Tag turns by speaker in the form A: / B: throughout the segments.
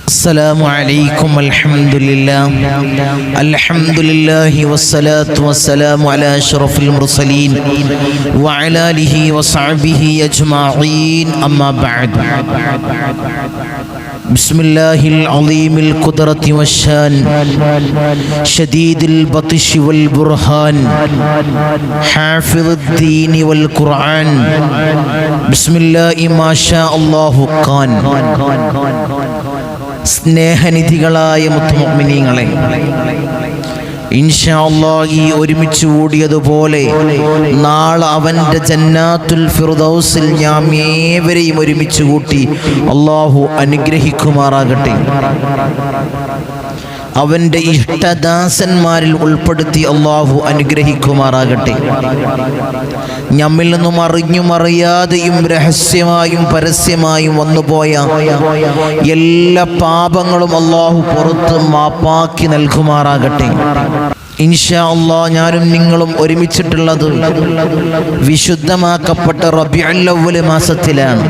A: السلام عليكم الحمد لله والصلاة والسلام على أشرف المرسلين وعلى آله وصحبه أجمعين أما بعد بسم الله العظيم القدرة والشان شديد البطش والبرهان حافظ الدين والقرآن بسم الله ما شاء الله كان. സ്നേഹനിധികളായ മുത്തുമുഅ്മിനീങ്ങളെ, ഇൻഷാ അല്ലാഹ് ഈ ഒരുമിച്ച് കൂടിയതുപോലെ നാളെ അവൻ്റെ ജന്നാത്തുൽ ഫിർദൗസിൽ നാം ഏവരെയും ഒരുമിച്ച് കൂട്ടി അല്ലാഹു അനുഗ്രഹിക്കുമാറാകട്ടെ. അവൻ്റെ ഇഷ്ടദാസന്മാരിൽ ഉൾപ്പെടുത്തി അല്ലാഹു അനുഗ്രഹിക്കുമാറാകട്ടെ. നമ്മിൽ നിന്നും അറിഞ്ഞും അറിയാതെയും രഹസ്യമായും പരസ്യമായും വന്നുപോയ എല്ലാ പാപങ്ങളും അല്ലാഹു പുറത്ത് മാപ്പാക്കി നൽകുമാറാകട്ടെ. ഇൻഷാ അല്ലാഹ് ഞാനും നിങ്ങളും ഒരുമിച്ചിട്ടുള്ളത് വിശുദ്ധമാക്കപ്പെട്ട റബീഉൽ അവ്വൽ മാസത്തിലാണ്.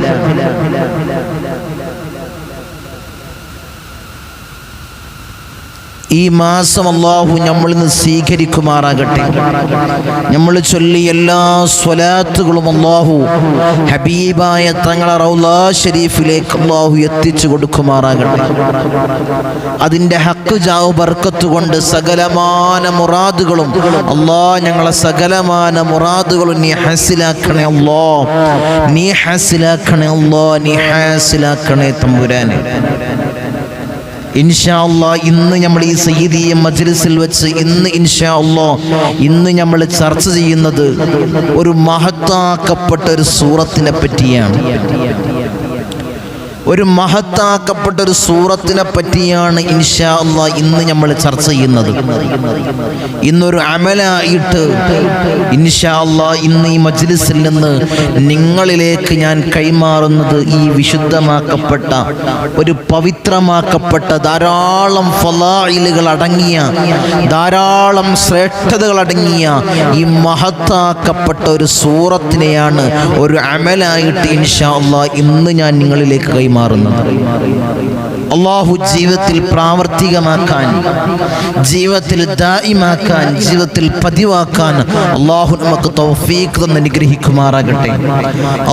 A: ഈ മാസം അല്ലാഹു നമ്മളിൽ നിന്ന് സ്വീകരിക്കുമാറാകട്ടെ. നമ്മൾ ചൊല്ലി എല്ലാ സ്വലാത്തുകളും അല്ലാഹു ഹബീബായ തങ്ങളെ റൗളാ ഷരീഫിലേക്ക് അല്ലാഹു എത്തിച്ചു കൊടുക്കുമാറാകട്ടെ. അതിൻ്റെ ഹക്ക് ജാവ് ബർക്കത്ത് കൊണ്ട് സകലമാന മുറാദുകളും അല്ലാഹ് ഞങ്ങളെ സകലമാന മുറാദുകളും നീ ഹാസിലാക്കണേ അല്ലാഹ്, നീ ഹാസിലാക്കണേ അല്ലാഹ്, നീ ഹാസിലാക്കണേ തമ്പുരാനെ. ഇൻഷാ അല്ലാഹ് ഇന്ന് നമ്മൾ ഈ സയ്യിദിയ മജ്ലിസിൽ വെച്ച് ഇന്ന് നമ്മൾ ചർച്ച ചെയ്യുന്നത് ഒരു മഹത്താക്കപ്പെട്ട ഒരു സൂറത്തിനെ പറ്റിയാണ്. ഒരു മഹത്താക്കപ്പെട്ട ഒരു സൂറത്തിനെ പറ്റിയാണ് ഇൻഷാ അല്ലാഹ് ഇന്ന് നമ്മൾ ചർച്ച ചെയ്യുന്നത്. ഇന്നൊരു അമലായിട്ട് ഇൻഷാ അല്ലാഹ് ഇന്ന് ഈ മജ്ലിസിൽ നിന്ന് നിങ്ങളിലേക്ക് ഞാൻ കൈമാറുന്നത് ഈ വിശുദ്ധമാക്കപ്പെട്ട ഒരു പവിത്രമാക്കപ്പെട്ട ധാരാളം ഫളായിലുകൾ അടങ്ങിയ, ധാരാളം ശ്രേഷ്ഠതകൾ അടങ്ങിയ ഈ മഹത്താക്കപ്പെട്ട ഒരു സൂറത്തിനെയാണ് ഒരു അമലായിട്ട് ഇൻഷാ അല്ലാഹ് ഇന്ന് ഞാൻ നിങ്ങളിലേക്ക് കൈമാറുന്നത്. അല്ലാഹു ജീവിതത്തിൽ പ്രാവർത്തികമാക്കാൻ, ജീവിതത്തിൽ ദായിമാക്കാൻ, ജീവിതത്തിൽ പതിവാക്കാൻ അല്ലാഹു നമുക്ക് തൗഫീഖ് തന്ന് അനുഗ്രഹിക്കുമാറാകട്ടെ.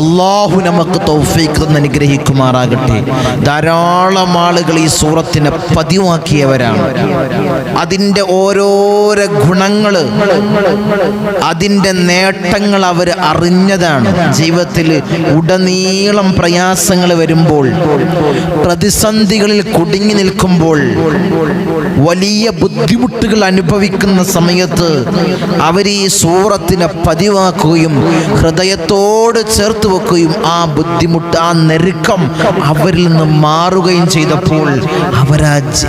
A: അല്ലാഹു നമുക്ക് തൗഫീഖ് തന്ന് അനുഗ്രഹിക്കുമാറാകട്ടെ. ധാരാളം ആളുകൾ ഈ സൂറത്തിനെ പതിവാക്കിയവരാണ്. അതിൻ്റെ ഓരോരോ ഗുണങ്ങൾ, അതിൻ്റെ നേട്ടങ്ങൾ അവർ അറിഞ്ഞതാണ്. ജീവിതത്തിൽ ഉടനീളം പ്രയാസങ്ങൾ വരുമ്പോൾ, പ്രതിസന്ധികളിൽ കുടുങ്ങി നിൽക്കുമ്പോൾ, വലിയ ബുദ്ധിമുട്ടുകൾ അനുഭവിക്കുന്ന സമയത്ത് അവർ ഈ സൂറത്തിനെ പതിവാക്കുകയും ഹൃദയത്തോട് ചേർത്ത് വെക്കുകയും ആ ബുദ്ധിമുട്ട്, ആ നെരുക്കം അവരിൽ നിന്ന് മാറുകയും ചെയ്തപ്പോൾ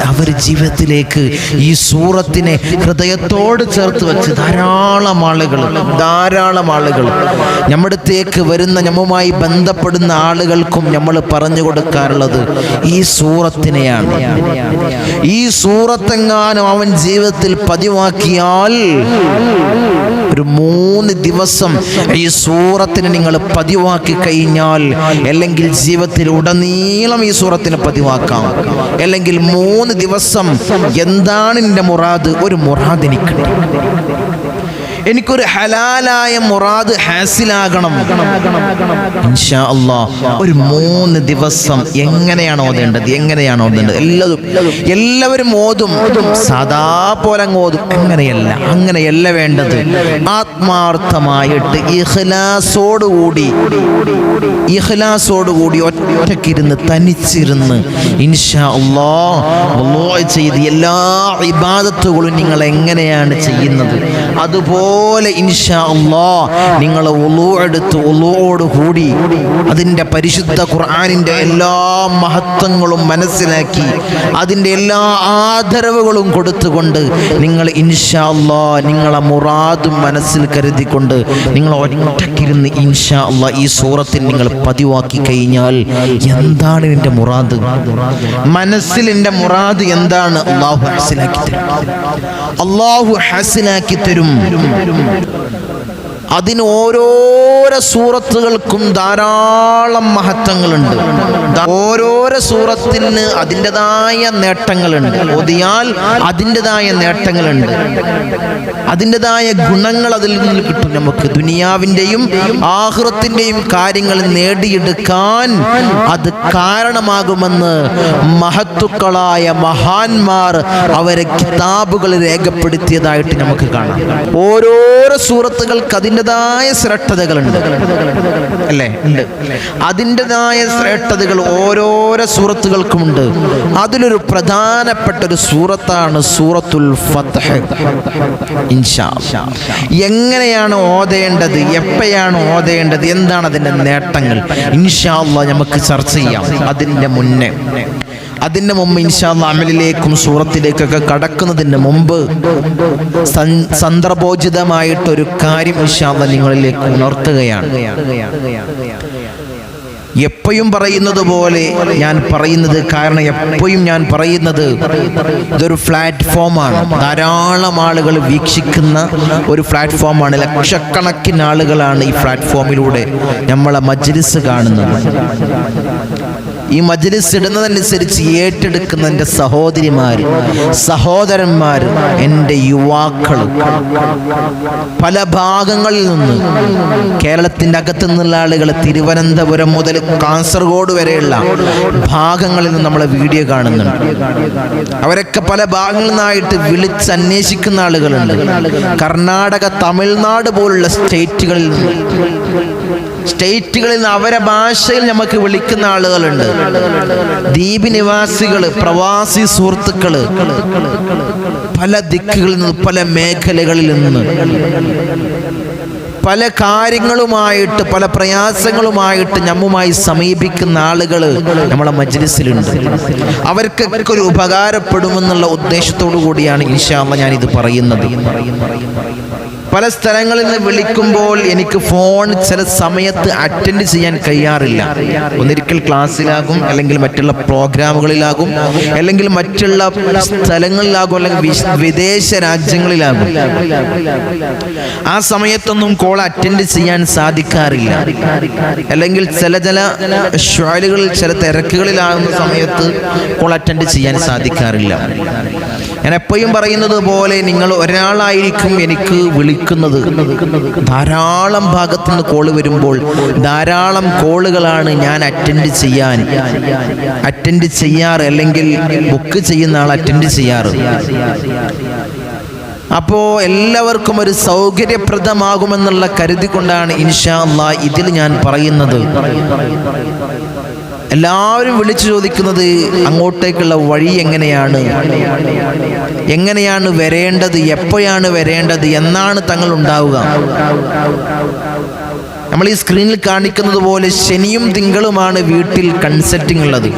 A: അവർ ജീവിതത്തിലേക്ക് ഈ സൂറത്തിനെ ഹൃദയത്തോട് ചേർത്ത് വെച്ച് ധാരാളം ആളുകൾ നമ്മുടെ അടുത്തേക്ക് വരുന്ന, നമ്മുമായി ബന്ധപ്പെടുന്ന ആളുകൾക്കും നമ്മൾ പറഞ്ഞു കൊടുക്കാറുള്ളത് ഈ സൂറത്തിനെയാണ്. ഈ സൂറത്തെങ്ങാനും അവൻ ജീവിതത്തിൽ പതിവാക്കിയാൽ ഒരു 3 ദിവസം ഈ സൂറത്തിനെ നിങ്ങൾ പതിവാക്കി കഴിഞ്ഞാൽ, അല്ലെങ്കിൽ ജീവിതത്തിൽ ഉടനീളം ഈ സൂറത്തിനെ പതിവാക്കാം. അല്ലെങ്കിൽ 3 ദിവസം എന്താണ് എൻ്റെ മുറാദ്? ഒരു മുറാദ് എനിക്കൊരു ഹലാലായ മുറാദ് ഹാസിലാകണം. ഇൻഷാ അല്ലാഹ് ഒരു 3 ദിവസം എങ്ങനെയാണ് ഓതേണ്ടത്? എല്ലാവരും ഓതും, സാധാ പോലെ ഓതും. അങ്ങനെയല്ല വേണ്ടത്. ആത്മാർത്ഥമായിട്ട് ഇഖ്ലാസോടുകൂടി ഒറ്റക്കിരുന്ന്, തനിച്ചിരുന്ന് ഇൻഷാ അല്ലാഹ് ചെയ്ത് എല്ലാ ഇബാദത്തുകളും നിങ്ങൾ എങ്ങനെയാണ് ചെയ്യുന്നത് അതുപോലെ ഇൻഷാ അല്ലാഹ് നിങ്ങൾ വുളൂ എടുത്ത് വുളൂയോടുകൂടി അതിൻ്റെ പരിശുദ്ധ ഖുർആനിൻ്റെ എല്ലാ മഹത്വങ്ങളും മനസ്സിലാക്കി, അതിൻ്റെ എല്ലാ ആദരവുകളും കൊടുത്തുകൊണ്ട് നിങ്ങൾ ഇൻഷാ അല്ലാഹ് നിങ്ങളെ മുറാദും മനസ്സിൽ കരുതിക്കൊണ്ട് നിങ്ങൾ ഒറ്റക്കിരുന്ന് ഇൻഷാ അല്ലാഹ് ഈ സൂറത്തിൽ നിങ്ങൾ പതിവാക്കി കഴിഞ്ഞാൽ, എന്താണ് എൻ്റെ മുറാദ്, മനസ്സിൽ എൻ്റെ മുറാദ് എന്താണ്, അല്ലാഹു ഹാസിലാക്കി തരും. അതിന് ഓരോരോ സൂറത്തുകൾക്കും ധാരാളം മഹത്വങ്ങളുണ്ട്. ഓരോരോ സൂറത്തിന് അതിൻ്റെതായ നേട്ടങ്ങളുണ്ട്. ഓതിയാൽ അതിൻ്റെതായ നേട്ടങ്ങളുണ്ട്, അതിൻ്റെതായ ഗുണങ്ങൾ അതിൽ നിന്ന് കിട്ടും. നമുക്ക് ദുനിയാവിൻ്റെയും ആഖിറത്തിൻ്റെയും കാര്യങ്ങൾ നേടിയെടുക്കാൻ അത് കാരണമാകുമെന്ന് മഹത്തുക്കളായ മഹാന്മാർ അവരെ കിതാബുകൾ രേഖപ്പെടുത്തിയതായിട്ട് നമുക്ക് കാണാം. ഓരോരോ സൂറത്തുകൾക്ക് അതിൻ്റെതായ ശ്രേഷ്ഠതകളുണ്ട്, അല്ലേ? ഉണ്ട്. അതിൻ്റെതായ ശ്രേഷ്ഠതകൾ ഓരോരോ സൂറത്തുകൾക്കുമുണ്ട്. അതിലൊരു പ്രധാനപ്പെട്ട ഒരു സൂറത്താണ് സൂറത്തുൽ ഫത്ഹ്. ഇൻഷാ അല്ലാഹ് എങ്ങനെയാണ് ഓതേണ്ടത്, എപ്പോഴാണ് ഓതേണ്ടത്, എന്താണ് അതിൻ്റെ നേട്ടങ്ങൾ, ഇൻഷാ അല്ലാഹ് നമുക്ക് ചർച്ച ചെയ്യാം. അതിൻ്റെ മുമ്പ് ഇൻഷാ അല്ലാഹ് അമലിലേക്കും സൂറത്തിലേക്കൊക്കെ കടക്കുന്നതിന് മുമ്പ് സന്ദർഭോചിതമായിട്ടൊരു കാര്യം ഇൻഷാ അല്ലാഹ് നിങ്ങളിലേക്ക് ഉണർത്തുകയാണ്. എപ്പോഴും പറയുന്നത് പോലെ ഞാൻ പറയുന്നത്, കാരണം എപ്പോഴും ഞാൻ പറയുന്നത് ഇതൊരു പ്ലാറ്റ്ഫോമാണ്, ധാരാളം ആളുകൾ വീക്ഷിക്കുന്ന ഒരു പ്ലാറ്റ്ഫോമാണ്. ലക്ഷക്കണക്കിന് ആളുകളാണ് ഈ പ്ലാറ്റ്ഫോമിലൂടെ നമ്മളെ മജ്ലിസ് കാണുന്നത്. ഈ മജ്ലിസ് ഇടുന്നതനുസരിച്ച് ഏറ്റെടുക്കുന്ന എൻ്റെ സഹോദരിമാർ, സഹോദരന്മാർ, എൻ്റെ യുവാക്കൾ പല ഭാഗങ്ങളിൽ നിന്ന്, കേരളത്തിൻ്റെ അകത്തു നിന്നുള്ള ആളുകൾ, തിരുവനന്തപുരം മുതൽ കാസർഗോഡ് വരെയുള്ള ഭാഗങ്ങളിൽ നിന്ന് നമ്മളെ വീഡിയോ കാണുന്നുണ്ട്. അവരൊക്കെ പല ഭാഗങ്ങളിൽ നിന്നായിട്ട് വിളിച്ചന്വേഷിക്കുന്ന ആളുകളുണ്ട്. കർണാടക, തമിഴ്നാട് പോലുള്ള സ്റ്റേറ്റുകളിൽ നിന്ന് അവരെ ഭാഷയിൽ നമുക്ക് വിളിക്കുന്ന ആളുകളുണ്ട്. ദ്വീപ് നിവാസികള്, പ്രവാസി സുഹൃത്തുക്കള്, പല ദിക്കുകളിൽ നിന്ന്, പല മേഖലകളിൽ നിന്ന്, പല കാര്യങ്ങളുമായിട്ട്, പല പ്രയാസങ്ങളുമായിട്ട് നമ്മുമായി സമീപിക്കുന്ന ആളുകൾ നമ്മളെ മജ്ലിസിലുണ്ട്. അവർക്കൊക്കെ ഒരു ഉപകാരപ്പെടുമെന്നുള്ള ഉദ്ദേശത്തോടു കൂടിയാണ് ഇൻഷാ അല്ലാഹ് ഞാനിത് പറയുന്നത്. പല സ്ഥലങ്ങളിൽ നിന്ന് വിളിക്കുമ്പോൾ എനിക്ക് ഫോൺ ചില സമയത്ത് അറ്റൻഡ് ചെയ്യാൻ കഴിയാറില്ല. ഒന്നിരിക്കൽ ക്ലാസ്സിലാകും, അല്ലെങ്കിൽ മറ്റുള്ള പ്രോഗ്രാമുകളിലാകും, അല്ലെങ്കിൽ മറ്റുള്ള സ്ഥലങ്ങളിലാകും, അല്ലെങ്കിൽ വിദേശ രാജ്യങ്ങളിലാകും. ആ സമയത്തൊന്നും കോൾ അറ്റൻഡ് ചെയ്യാൻ സാധിക്കാറില്ല. അല്ലെങ്കിൽ ചില ഷ്വാലുകളിൽ, ചില തിരക്കുകളിലാകുന്ന സമയത്ത് കോൾ അറ്റൻഡ് ചെയ്യാൻ സാധിക്കാറില്ല. ഞാൻ എപ്പോഴും പറയുന്നത് പോലെ, നിങ്ങൾ ഒരാളായിരിക്കും എനിക്ക് വിളിക്കുന്നത്. ധാരാളം ഭാഗത്തുനിന്ന് കോള് വരുമ്പോൾ ധാരാളം കോളുകളാണ് ഞാൻ അറ്റൻഡ് ചെയ്യാറ്, അല്ലെങ്കിൽ ബുക്ക് ചെയ്യുന്ന ആൾ അറ്റൻഡ് ചെയ്യാറ്. അപ്പോൾ എല്ലാവർക്കും ഒരു സൗകര്യപ്രദമാകുമെന്നുള്ള കരുതി കൊണ്ടാണ് ഇൻഷാ അല്ലാഹ് ഇതിൽ ഞാൻ പറയുന്നത്. എല്ലാവരും വിളിച്ചു ചോദിക്കുന്നത് അങ്ങോട്ടേക്കുള്ള വഴി എങ്ങനെയാണ് വരേണ്ടത്, എപ്പോഴാണ് വരേണ്ടത്, എന്നാണ് തങ്ങൾ ഉണ്ടാവുക. നമ്മൾ ഈ സ്ക്രീനിൽ കാണിക്കുന്നത് പോലെ ശനിയും തിങ്കളുമാണ് വീട്ടിൽ കൺസൾട്ടിംഗ് ഉള്ളത്.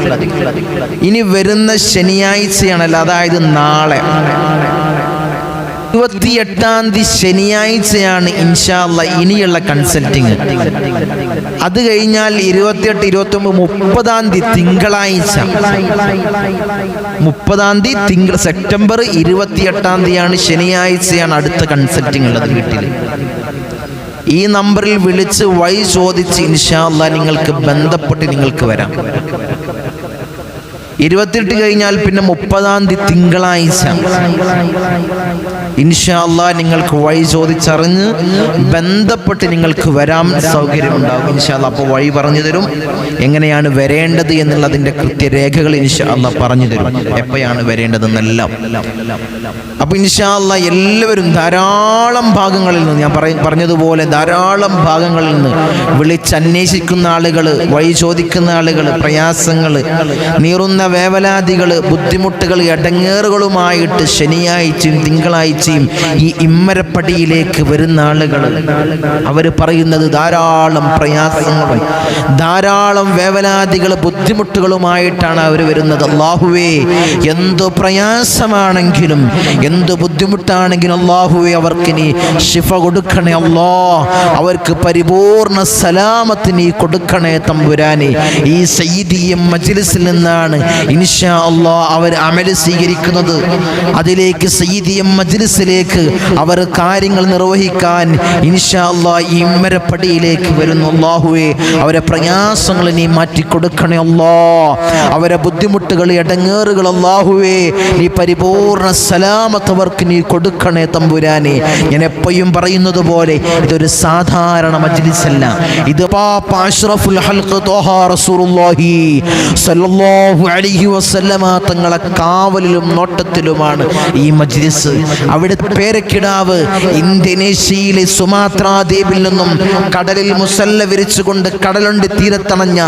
A: ഇനി വരുന്ന ശനിയാഴ്ചയാണല്ലോ, അതായത് നാളെ 28-ാം തീയതി ശനിയാഴ്ചയാണ് ഇൻഷാ അല്ലാഹ് ഇനിയുള്ള കൺസൾട്ടിങ്. അത് കഴിഞ്ഞാൽ 28, 29, 30-ാം തീയതി തിങ്കളാഴ്ച, 30-ാം തീയതി സെപ്റ്റംബർ 28-ാം തീയതിയാണ് ശനിയാഴ്ചയാണ് അടുത്ത കൺസൾട്ടിങ് ഉള്ളത് വീട്ടിൽ. ഈ നമ്പറിൽ വിളിച്ച് വഴി ചോദിച്ച് ഇൻഷാ അല്ലാഹ് നിങ്ങൾക്ക് ബന്ധപ്പെട്ട് നിങ്ങൾക്ക് വരാം. 28 കഴിഞ്ഞാൽ പിന്നെ 30-ാം തീയതി തിങ്കളാഴ്ച ഇൻഷാ അല്ലാഹ് നിങ്ങൾക്ക് വഴി ചോദിച്ചറിഞ്ഞ് ബന്ധപ്പെട്ട് നിങ്ങൾക്ക് വരാൻ സൗകര്യമുണ്ടാകും ഇൻഷാ അല്ലാഹ്. അപ്പോൾ വഴി പറഞ്ഞു തരും, എങ്ങനെയാണ് വരേണ്ടത് എന്നുള്ളതിൻ്റെ കൃത്യരേഖകൾ ഇൻഷാ അല്ലാഹ് പറഞ്ഞു തരും, എപ്പോഴാണ് വരേണ്ടതെന്നെല്ലാം. അപ്പോൾ ഇൻഷാ അല്ലാഹ് എല്ലാവരും ധാരാളം ഭാഗങ്ങളിൽ നിന്ന്, ഞാൻ പറഞ്ഞതുപോലെ ധാരാളം ഭാഗങ്ങളിൽ നിന്ന് വിളിച്ചന്വേഷിക്കുന്ന ആളുകൾ, വഴി ചോദിക്കുന്ന ആളുകൾ, പ്രയാസങ്ങൾ, നീറുന്ന വേവലാതികൾ, ബുദ്ധിമുട്ടുകൾ, ഇടങ്ങേറുകളുമായിട്ട് ശനിയാഴ്ചയും തിങ്കളാഴ്ചയും ഈ ഇമ്മരപ്പടിയിലേക്ക് വരുന്ന ആളുകൾ, അവർ പറയുന്നത് ധാരാളം പ്രയാസങ്ങളും ധാരാളം വേവലാതികൾ, ബുദ്ധിമുട്ടുകളുമായിട്ടാണ് അവർ വരുന്നത്. അല്ലാഹുവേ, എന്ത് പ്രയാസമാണെങ്കിലും എന്ത് ബുദ്ധിമുട്ടാണെങ്കിലും അല്ലാഹുവേ അവർക്ക് നീ ശിഫ കൊടുക്കണേ അല്ലാഹ്, അവർക്ക് പരിപൂർണ സലാമത്ത് നീ കൊടുക്കണേ തമ്പുരാനെ. ഈ സയ്യിദിയ മജ്ലിസിൽ നിന്നാണ് ഇൻഷാ അല്ലാഹ് അവർ അമൽ സ്വീകരിക്കുന്നത്. അതിലേക്ക് സയ്യിദിയ മജ്ലിസ് മജ്ലിസിലേക്ക് അവർ കാര്യങ്ങൾ നിർവഹിക്കാൻ ഇൻഷാ അല്ലാഹ് ഈ ഇമ്മരപ്പടിയിലേക്ക് വരുന്നു. അല്ലാഹുവേ, അവരെ പ്രയാസങ്ങൾ നീ മാറ്റിക്കൊടുക്കണേ അല്ലാഹ്. അവരെ ബുദ്ധിമുട്ടുകൾ, ഇടങ്ങേറുകൾ അല്ലാഹുവേ നീ പരിപൂർണ സലാമത്ത് അവർക്ക് നീ കൊടുക്കണേ തമ്പുരാനെ. ഞാൻ എപ്പോഴും പറയുന്നത് പോലെ ഇതൊരു സാധാരണ മജ്ലിസല്ല. ഇത് പാപ്പ അഷ്റഫുൽ ഹൽഖ് ത്വാഹ റസൂലുള്ളാഹി സ്വല്ലല്ലാഹു അലൈഹി വസല്ലമ തങ്ങളെ കാവലിലും നോട്ടത്തിലുമാണ് ഈ മജ്ലിസ്. അവിടുത്തെ പേരക്കിടാവ് ഇന്തോനേഷ്യയിലെ സുമാത്രാ ദ്വീപിൽ നിന്നും കടലിൽ മുസല്ല വിരിച്ചുകൊണ്ട് കടലുണ്ടി തീരത്തണഞ്ഞ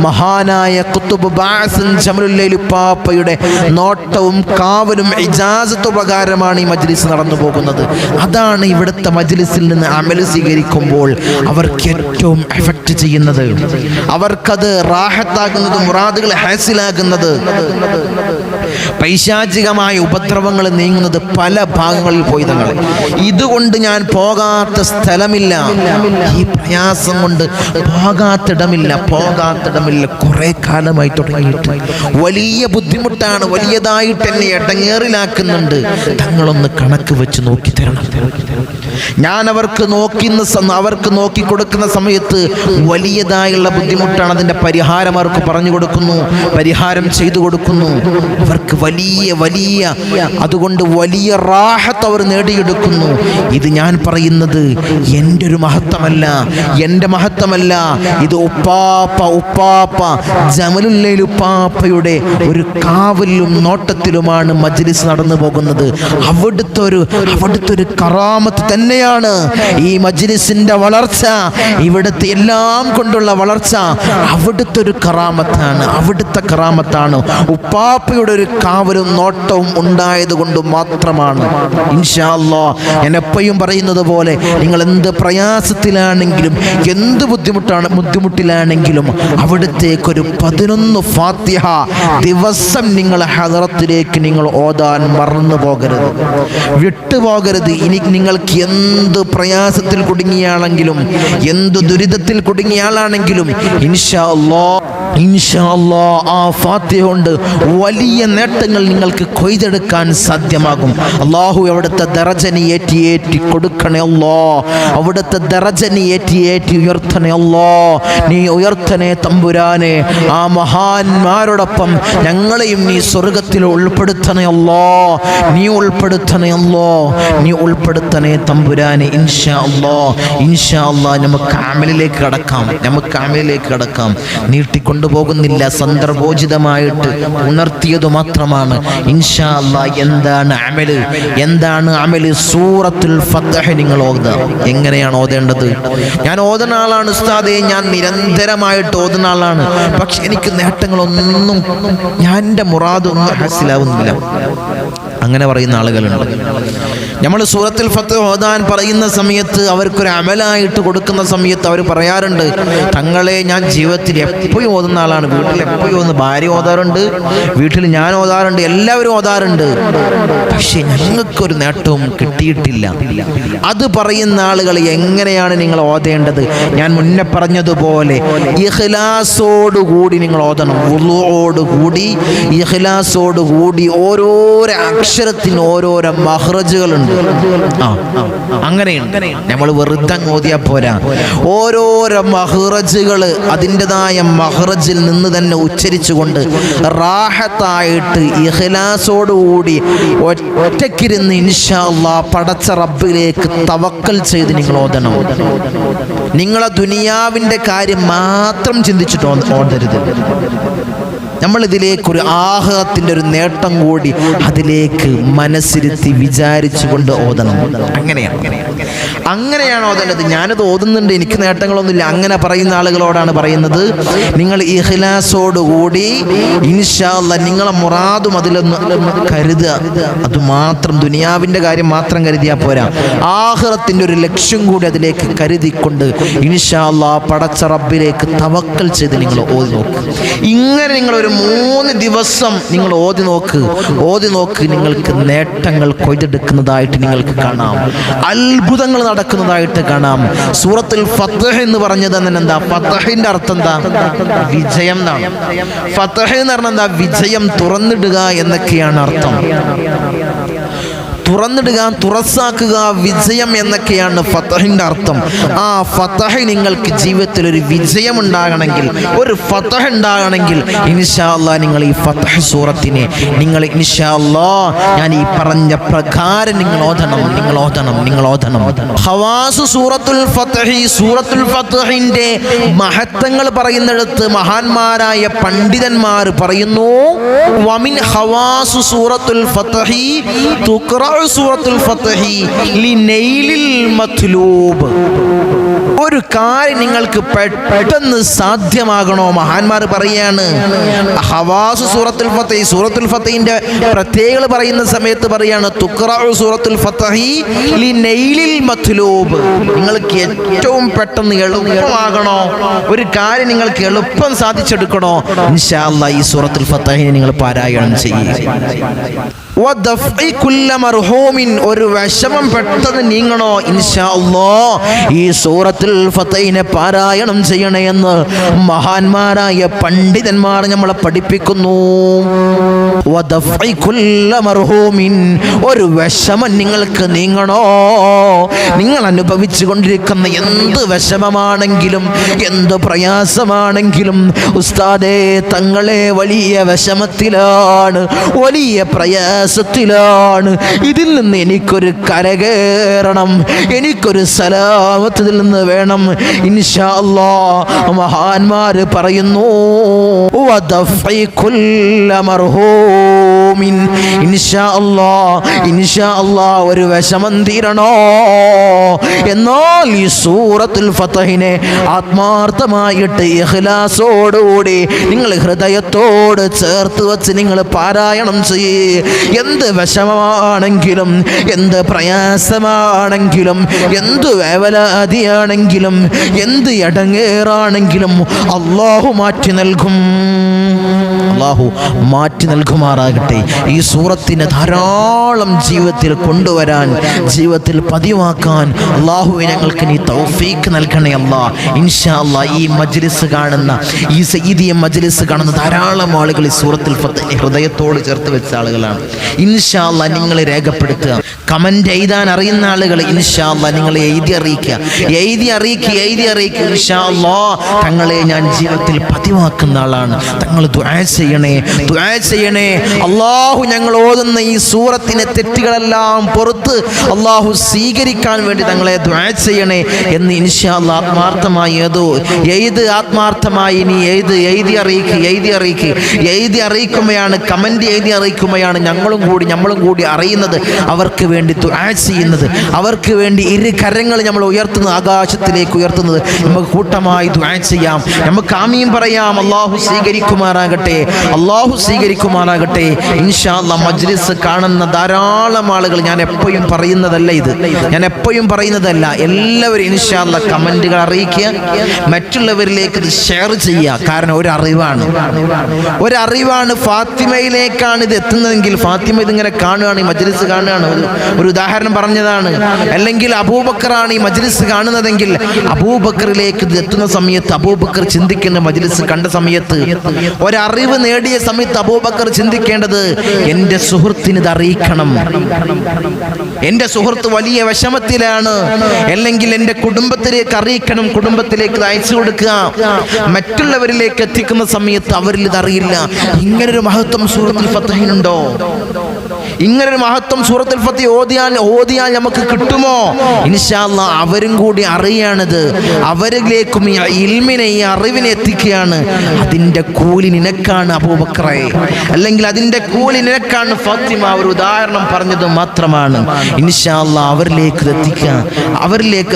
A: മഹാനായ ഖുത്ബ് ബാസിൻ ജമലുല്ലൈൽ പാപ്പയുടെ നോട്ടവും കാവലും ഇജാസത്ത് പ്രകാരമാണ് ഈ മജ്ലിസ് നടന്നു പോകുന്നത്. അതാണ് ഇവിടുത്തെ മജ്ലിസിൽ നിന്ന് അമൽ സ്വീകരിക്കുമ്പോൾ അവർക്ക് ഏറ്റവും എഫക്റ്റ് ചെയ്യുന്നത്, അവർക്കത് റാഹത്താകുന്നത്, മുറാദുകൾ ഹാസിലാകുന്നത്, പൈശാചികമായ ഉപദ്രവങ്ങൾ നീങ്ങുന്നത് പല ഭാഗങ്ങളിൽ പോയി തങ്ങൾ. ഇതുകൊണ്ട് ഞാൻ പോകാത്ത സ്ഥലമില്ല, ഈ പ്രയാസം കൊണ്ട് പോകാത്തിടമില്ല. കുറെ കാലമായി തുടങ്ങിയിട്ട് വലിയ ബുദ്ധിമുട്ടാണ്, വലിയതായിട്ട് എന്നെ ഇടങ്ങേറിലാക്കുന്നുണ്ട്. തങ്ങളൊന്ന് കണക്ക് വെച്ച് നോക്കി തരണം. ഞാൻ അവർക്ക് നോക്കി കൊടുക്കുന്ന സമയത്ത് വലിയതായുള്ള ബുദ്ധിമുട്ടാണ്. അതിൻ്റെ പരിഹാരം അവർക്ക് പറഞ്ഞു കൊടുക്കുന്നു, പരിഹാരം ചെയ്തു കൊടുക്കുന്നു. അവർക്ക് വലിയ അതുകൊണ്ട് വലിയ റാഹത്ത് അവർ നേടിയെടുക്കുന്നു. ഇത് ഞാൻ പറയുന്നത് എൻ്റെ ഒരു മഹത്വമല്ല, എൻ്റെ മഹത്വമല്ല. ഇത് ഉപ്പാപ്പ ജമലുല്ലൈൽ ഉപ്പാപ്പയുടെ ഒരു കാവലിലും നോട്ടത്തിലുമാണ് മജ്ലിസ് നടന്നു പോകുന്നത്. അവിടുത്തെ ഒരു കറാമത്ത് തന്നെയാണ് ഈ മജ്ലിസിന്റെ വളർച്ച. ഇവിടുത്തെ എല്ലാം കൊണ്ടുള്ള വളർച്ച അവിടുത്തെ ഒരു കറാമത്താണ്. ഉപ്പാപ്പയുടെ ഒരു കാവലും നോട്ടവും ഉണ്ടായത് കൊണ്ട് മാത്രമാണ്. ഇൻഷാ അല്ലാഹ് ഞാൻ എപ്പോഴും പറയുന്നത് പോലെ നിങ്ങൾ എന്ത് പ്രയാസത്തിലാണെങ്കിലും, എന്ത് ബുദ്ധിമുട്ടിലാണെങ്കിലും അവിടത്തേക്ക് ഒരു 11 ഫാത്തിഹ ദിവസം നിങ്ങളെ ഹദറത്തിലേക്ക് നിങ്ങൾ ഓതാൻ മറന്നു പോകരുത്, വിട്ടുപോകരുത്. ഇനി നിങ്ങൾക്ക് എന്ത് പ്രയാസത്തിൽ കുടുങ്ങിയാണെങ്കിലും, എന്ത് ദുരിതത്തിൽ കുടുങ്ങിയാളാണെങ്കിലും ഇൻഷാ അല്ലാഹ് ആ ഫാത്തിഹ കൊണ്ട് വലിയ നേട്ടങ്ങൾ നിങ്ങൾക്ക് കൊയ്തെടുക്കാൻ സാധ്യമാകും. അല്ലാഹു അവിടുത്തെ ദറജനി ഏറ്റി കൊടുക്കണേ അല്ലാഹ്. അവിടുത്തെ ദറജനി ഏറ്റി ഉയർത്തണേ അല്ലാഹ്. നീ ഉയർത്തണേ തമ്പുരാനെ. ആ മഹാന്മാരോടൊപ്പം ഞങ്ങളെയും നീ സ്വർഗത്തിൽ ഉൾപ്പെടുത്തണേ അല്ലാഹ്. നീ ഉൾപ്പെടുത്തണേ തമ്പുരാനെ. ഇൻഷാ അല്ലാഹ് നമുക്ക് അമലിലേക്ക് കടക്കാം. നീട്ടിക്കൊണ്ടുപോകുന്നില്ല, സന്ദർഭോചിതമായിട്ട് ഉണർത്തിയത് മാത്രമാണ്. ഇൻഷാ അല്ലാഹ് എന്താണ് അമല്? സൂറത്തുൽ ഫത്ഹ് നിങ്ങൾ ഓതുക. എങ്ങനെയാണ് ഓതേണ്ടത്? ഞാൻ ഓതുന്ന ആളാണ് ഉസ്താദേ, ഞാൻ നിരന്തരമായിട്ട് ഓതുന്ന ആളാണ്. പക്ഷെ എനിക്ക് നേട്ടങ്ങളൊന്നും, ഞാൻ എൻ്റെ മുറാദൊന്നും ഹാസിലാവുന്നില്ല. അങ്ങനെ പറയുന്ന ആളുകളുണ്ട്. നമ്മൾ സൂറത്തുൽ ഫത്ഹ് ഓതാൻ പറയുന്ന സമയത്ത് അവർക്കൊരു അമലായിട്ട് കൊടുക്കുന്ന സമയത്ത് അവർ പറയാറുണ്ട്, തങ്ങളെ ഞാൻ ജീവിതത്തിൽ എപ്പോഴും ഓതുന്ന ആളാണ്, വീട്ടിൽ എപ്പോഴും ഓതുന്ന, ഭാര്യ ഓതാറുണ്ട്, വീട്ടിൽ ഞാൻ ഓതാറുണ്ട്, എല്ലാവരും ഓതാറുണ്ട്, പക്ഷെ ഞങ്ങൾക്കൊരു നേട്ടവും കിട്ടിയിട്ടില്ല. അത് പറയുന്ന ആളുകൾ എങ്ങനെയാണ് നിങ്ങൾ ഓതേണ്ടത്? ഞാൻ മുന്നേ പറഞ്ഞതുപോലെ ഇഖ്ലാസോടുകൂടി നിങ്ങൾ ഓതണം. വുളൂഓടുകൂടി, ഇഖ്ലാസോടുകൂടി. ഓരോരോ അക്ഷരത്തിന് ഓരോരോ മഹ്റജുകളുണ്ട്. അങ്ങനെയുണ്ട്. നമ്മൾ വെറുതെ ഓതിയാ പോരാ. ഓരോരോ മഹ്റജുകൾ അതിൻ്റെതായ മഹ്റജിൽ നിന്ന് തന്നെ ഉച്ചരിച്ചുകൊണ്ട് റാഹത്തായിട്ട് ഇഖ്ലാസോടുകൂടി ഒറ്റക്കിരുന്ന് ഇൻഷാ അല്ലാഹ് പടച്ച റബ്ബിലേക്ക് തവക്കൽ ചെയ്ത് നിങ്ങൾ ഓതണം. നിങ്ങളെ ദുനിയാവിൻ്റെ കാര്യം മാത്രം ചിന്തിച്ചിട്ട് ഓതരുത്. നമ്മളിതിലേക്കൊരു ആഹ്റത്തിൻ്റെ ഒരു നേട്ടം കൂടി അതിലേക്ക് മനസ്സിരുത്തി വിചാരിച്ചുകൊണ്ട് ഓതണം. അങ്ങനെയാണ് ഓതേണ്ടത്. ഞാനത് ഓതുന്നുണ്ട്, എനിക്ക് നേട്ടങ്ങളൊന്നുമില്ല, അങ്ങനെ പറയുന്ന ആളുകളോടാണ് പറയുന്നത്, നിങ്ങൾ ഇഖ്ലാസോടുകൂടി ഇൻഷാ അല്ലാഹ് നിങ്ങളെ മുറാദും അതിലൊന്ന് കരുതുക. അത് മാത്രം, ദുനിയാവിൻ്റെ കാര്യം മാത്രം കരുതിയാൽ പോരാ, ആഖിറത്തിൻ്റെ ഒരു ലക്ഷ്യം കൂടി അതിലേക്ക് കരുതിക്കൊണ്ട് ഇൻഷാ അല്ലാഹ് പടച്ച റബ്ബിലേക്ക് തവക്കൽ ചെയ്ത് നിങ്ങൾ ഓതി നോക്ക്. ഇങ്ങനെ നിങ്ങൾ ഒരു 3 ദിവസം നിങ്ങൾ ഓതി നോക്ക്, നിങ്ങൾക്ക് നേട്ടങ്ങൾ കൊയ്തെടുക്കുന്നതായിട്ട് നിങ്ങൾക്ക് കാണാം, അത്ഭുതങ്ങൾ നടക്കുന്നതായിട്ട് കാണാം. സൂറത്തുൽ ഫത്ഹ് എന്ന് പറഞ്ഞത് എന്താ? ഫത്ഹിന്റെ അർത്ഥം എന്താ? വിജയം എന്നാണ്. ഫത്ഹ് എന്ന് പറഞ്ഞാൽ എന്താ? വിജയം, തുറന്നിടുക എന്നൊക്കെയാണ് അർത്ഥം. തുറന്നിടുക, തുറസാക്കുക, വിജയം എന്നൊക്കെയാണ് ഫതഹിന്റെ അർത്ഥം. ആ ഫതഹ് നിങ്ങൾക്ക് ജീവിതത്തിൽ ഒരു വിജയം ഉണ്ടാകണമെങ്കിൽ, ഒരു ഫതഹ് ഉണ്ടാകണമെങ്കിൽ ഇൻഷാ അല്ലാഹ് നിങ്ങൾ ഈ ഫതഹ് സൂറത്തിനെ നിങ്ങൾ ഇൻഷാ അല്ലാഹ് ഞാൻ ഈ പറഞ്ഞ പ്രകാരം നിങ്ങൾ ഓതണം. ഖവാസ് സൂറത്തുൽ ഫതഹ്, സൂറത്തുൽ ഫതഹിന്റെ മഹത്വങ്ങൾ പറയുന്നിടത്ത് മഹാന്മാരായ പണ്ഡിതന്മാർ പറയുന്നു, വമിൻ ഖവാസ് സൂറത്തുൽ ഫതഹ് തുഖറഉ സൂറത്തുൽ ഫതഹ് ലിനൈലിൽ മത്ലൂബ്. ഒരു കാര്യം നിങ്ങൾക്ക് പെട്ടെന്ന് സാധ്യമാകണോ, മഹാന്മാർ പറയാണ് ഖവാസ് സൂറത്തുൽ ഫതഹ്, സൂറത്തുൽ ഫതഹിന്റെ പ്രത്യേകത പറയുന്ന സമയത്ത് പറയാണ് തുഖറഉ സൂറത്തുൽ ഫതഹ് ലിനൈലിൽ മത്ലൂബ്. നിങ്ങൾക്ക് ഏറ്റവും പെട്ടെന്ന് എളുപ്പമാകണോ, ഒരു കാര്യം നിങ്ങൾക്ക് എളുപ്പം സാധിച്ചെടുക്കണോ, ഇൻഷാ അല്ലാഹ് ഈ സൂറത്തുൽ ഫതഹിനെ നിങ്ങൾ പാരായണം ചെയ്യുക. ഒരു വിഷമം പെട്ടെന്ന് നീങ്ങണോ, ഇൻഷാ അല്ലാഹ് ഈ സൂറത്തുൽ ഫതഹിനെ പാരായണം ചെയ്യണേ എന്ന് മഹാന്മാരായ പണ്ഡിതന്മാർ നമ്മളെ പഠിപ്പിക്കുന്നു. ഒരു വിഷമം നിങ്ങൾക്ക് നീങ്ങണോ, നിങ്ങൾ അനുഭവിച്ചു കൊണ്ടിരിക്കുന്ന എന്ത് വിഷമമാണെങ്കിലും എന്ത് പ്രയാസമാണെങ്കിലും, ഉസ്താദേ തങ്ങളെ വലിയ വിഷമത്തിലാണ്, വലിയ പ്രയാസത്തിലാണ്, ഇതിൽ നിന്ന് എനിക്കൊരു കരകയറണം, എനിക്കൊരു സലാമത്തിൽ നിന്ന് വേണം. ഇൻഷാ അല്ലാഹ് മഹാന്മാർ പറയുന്നു ഇൻഷാ അല്ലാഹ് ഒരു വിഷമം തീരണോ, എന്നാൽ ഈ സൂറത്തുൽ ഫതഹിനെ ആത്മാർത്ഥമായിട്ട് ഇഖ്ലാസോടുകൂടി നിങ്ങൾ ഹൃദയത്തോട് ചേർത്ത് വെച്ച് നിങ്ങൾ പാരായണം ചെയ്യേ. എന്ത് വിഷമമാണെങ്കിലും, എന്ത് പ്രയാസമാണെങ്കിലും, എന്ത് വേവലാതിയാണെങ്കിലും, എന്ത് ഇടങ്ങേറാണെങ്കിലും അല്ലാഹു മാറ്റി നൽകും. അല്ലാഹു മാറ്റി നൽകുമാറാകട്ടെ. ഈ സൂറത്തിനെ ധാരാളം ജീവിതത്തിൽ കൊണ്ടുവരാൻ, ജീവിതത്തിൽ പതിവാക്കാൻ അല്ലാഹുവേ ഞങ്ങൾക്ക് നീ തൗഫീക്ക് നൽകണേ അല്ലാഹ്. ഇൻഷാ അല്ലാഹ് ഈ മജ്ലിസ് കാണുന്ന, ഈ സയ്യിദിയ മജ്ലിസ് കാണുന്ന ധാരാളം ആളുകൾ ഈ സൂറത്തുൽ ഫതഹ് ഹൃദയത്തോട് ചേർത്ത് വെച്ച ആളുകളാണ്. ഇൻഷാ അല്ലാഹ് നിങ്ങൾ രേഖപ്പെടുത്തുക. കമന്റ് എഴുതാൻ അറിയുന്ന ആളുകൾ ഇൻഷാ അല്ലാഹ് നിങ്ങൾ എഴുതി അറിയിക്കുക. ഇൻഷാ അല്ലാഹ് തങ്ങളെ ഞാൻ ജീവിതത്തിൽ പതിവാക്കുന്ന ആളാണ്. തങ്ങൾ ദുആ ചെയ്യണേ. അല്ലാഹു ഞങ്ങൾ ഓതുന്ന ഈ സൂറത്തിനെ തെറ്റുകളെല്ലാം പുറത്ത് അല്ലാഹു സ്വീകരിക്കാൻ വേണ്ടി തങ്ങളെ ദുആ ചെയ്യണേ എന്ന് ഇൻഷാ അല്ലാഹ് ആത്മാർത്ഥമായി ആത്മാർത്ഥമായി നീ എഴുതി അറിയിക്കുമ്പോഴാണ്, കമന്റ് എഴുതി അറിയിക്കുമ്പോഴാണ് നമ്മളും കൂടി അറിയുന്നത്, അവർക്ക് വേണ്ടി ദുആ ചെയ്യുന്നത്, അവർക്ക് വേണ്ടി ഇരു കരങ്ങൾ നമ്മൾ ഉയർത്തുന്നത്, ആകാശത്തിലേക്ക് ഉയർത്തുന്നത്. നമുക്ക് കൂട്ടമായി ദുആ ചെയ്യാം, നമുക്ക് ആമീൻ പറയാം. അല്ലാഹു സ്വീകരിക്കുമാറാകട്ടെ. ഇൻഷാ അല്ലാഹ് മജ്ലിസ് കാണുന്ന ധാരാളം ആളുകൾ, ഞാൻ എപ്പോഴും പറയുന്നതല്ല, എല്ലാവരും ഇൻഷാ അല്ലാഹ് കമന്റുകൾ അറിയിക്കുക, മറ്റുള്ളവരിലേക്ക് ഇത് ഷെയർ ചെയ്യുക. കാരണം ഒരറിവാണ് ഫാത്തിമയിലേക്കാണ് ഇത് എത്തുന്നതെങ്കിൽ, ഫാത്തിമ ഇതിങ്ങനെ കാണുകയാണ്, ഈ മജ്ലിസ് കാണുകയാണ്, ഒരു ഉദാഹരണം പറഞ്ഞതാണ്. അല്ലെങ്കിൽ അബൂബക്കറാണ് ഈ മജ്ലിസ് കാണുന്നതെങ്കിൽ അബൂബക്കറിലേക്ക് ഇത് എത്തുന്ന സമയത്ത് അബൂബക്കർ ചിന്തിക്കേണ്ട, മജ്ലിസ് കണ്ട സമയത്ത് ഒരറിവ് നേടിയ സമയത്ത് അബൂബക്കർ ചിന്തിക്കേണ്ടത്, എൻ്റെ സുഹൃത്തിന് ഇത് അറിയിക്കണം, എൻ്റെ സുഹൃത്ത് വലിയ വിഷമത്തിലാണ്, അല്ലെങ്കിൽ എൻ്റെ കുടുംബത്തിലേക്ക് അറിയിക്കണം, കുടുംബത്തിലേക്ക് അയച്ചു കൊടുക്കുക. മറ്റുള്ളവരിലേക്ക് എത്തിക്കുന്ന സമയത്ത് അവരിൽ ഇതറിയില്ല. ഇങ്ങനൊരു മഹത്വം സൂറത്തുൽ ഫതഹിനുണ്ടോ? ഇങ്ങനൊരു മഹത്വം സൂറത്തുൽ ഫതഹ് ഓതിയാൽ നമുക്ക് കിട്ടുമോ? ഇൻഷാ അല്ലാഹ് അവരും കൂടി അറിയാണത്, അവരിലേക്കും ഈ ഇൽമിനെ, ഈ അറിവിനെ എത്തിക്കുകയാണ്. അതിൻ്റെ കൂലി നിനക്കാണ് അബൂബക്കറെ, അല്ലെങ്കിൽ അതിൻ്റെ കൂലി നിനക്കാണ് ഫാത്തിമ. ഒരു ഉദാഹരണം പറഞ്ഞത് മാത്രമാണ്. ഇൻഷാ അല്ലാഹ് അവരിലേക്ക്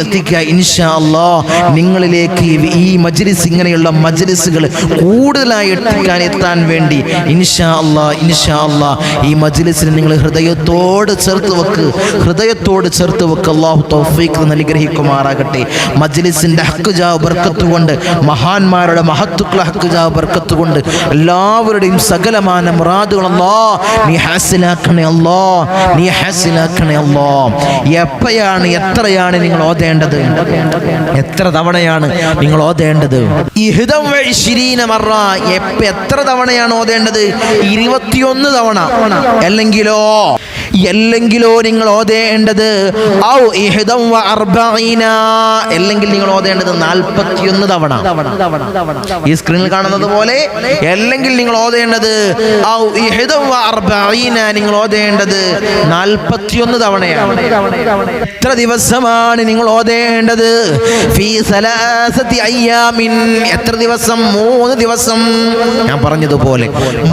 A: എത്തിക്കുക. ഇൻഷാ അല്ലാഹ് നിങ്ങളിലേക്ക് ഈ മജ്ലിസ്, ഇങ്ങനെയുള്ള മജ്ലിസുകൾ കൂടുതലായി എത്താൻ വേണ്ടി ഇൻഷാ അല്ലാഹ് ഈ മജ്ലിസിന് നിങ്ങൾ ഹൃദയത്തോട് ചേർത്ത് വെക്ക്. അല്ലാഹു തൗഫീഖ് അനുഗ്രഹിക്കുമാറാകട്ടെ. മജ്ലിസിന്റെ ഹക്ക് ജാവ് ബർക്കത്ത് കൊണ്ട്, മഹാന്മാരുടെ മഹത്തുക്കളുടെ ഹക്ക് ജാവ് ബർക്കത്ത് കൊണ്ട് എല്ലാവരുടെയും സകലമാന മുറാദുകൾ അല്ലാഹ് നീ ഹാസിലാക്കണേ അല്ലാഹ്. എത്രയാണ് നിങ്ങൾ ഓതേണ്ടത്? എത്ര തവണയാണ് നിങ്ങൾ ഓതേണ്ടത്? എത്ര തവണയാണ് ഓതേണ്ടത്? 21 തവണ. അല്ലെങ്കിലോ അല്ലെങ്കിലോ നിങ്ങൾ ഓതേണ്ടത് ഔ 41, അല്ലെങ്കിൽ നിങ്ങൾ ഓതേണ്ടത് 41 തവണ. ഈ സ്ക്രീനിൽ കാണുന്നത് പോലെ അല്ലെങ്കിൽ നിങ്ങൾ ഓതേണ്ടത് ഔ 41, നിങ്ങൾ ഓതേണ്ടത് 41 തവണയാണ്. എത്ര ദിവസമാണ് നിങ്ങൾ ഓതേണ്ടത്? ഫീ സലാസതി അയ്യാമിൻ, എത്ര ദിവസം? 3 ദിവസം. ഞാൻ പറഞ്ഞതുപോലെ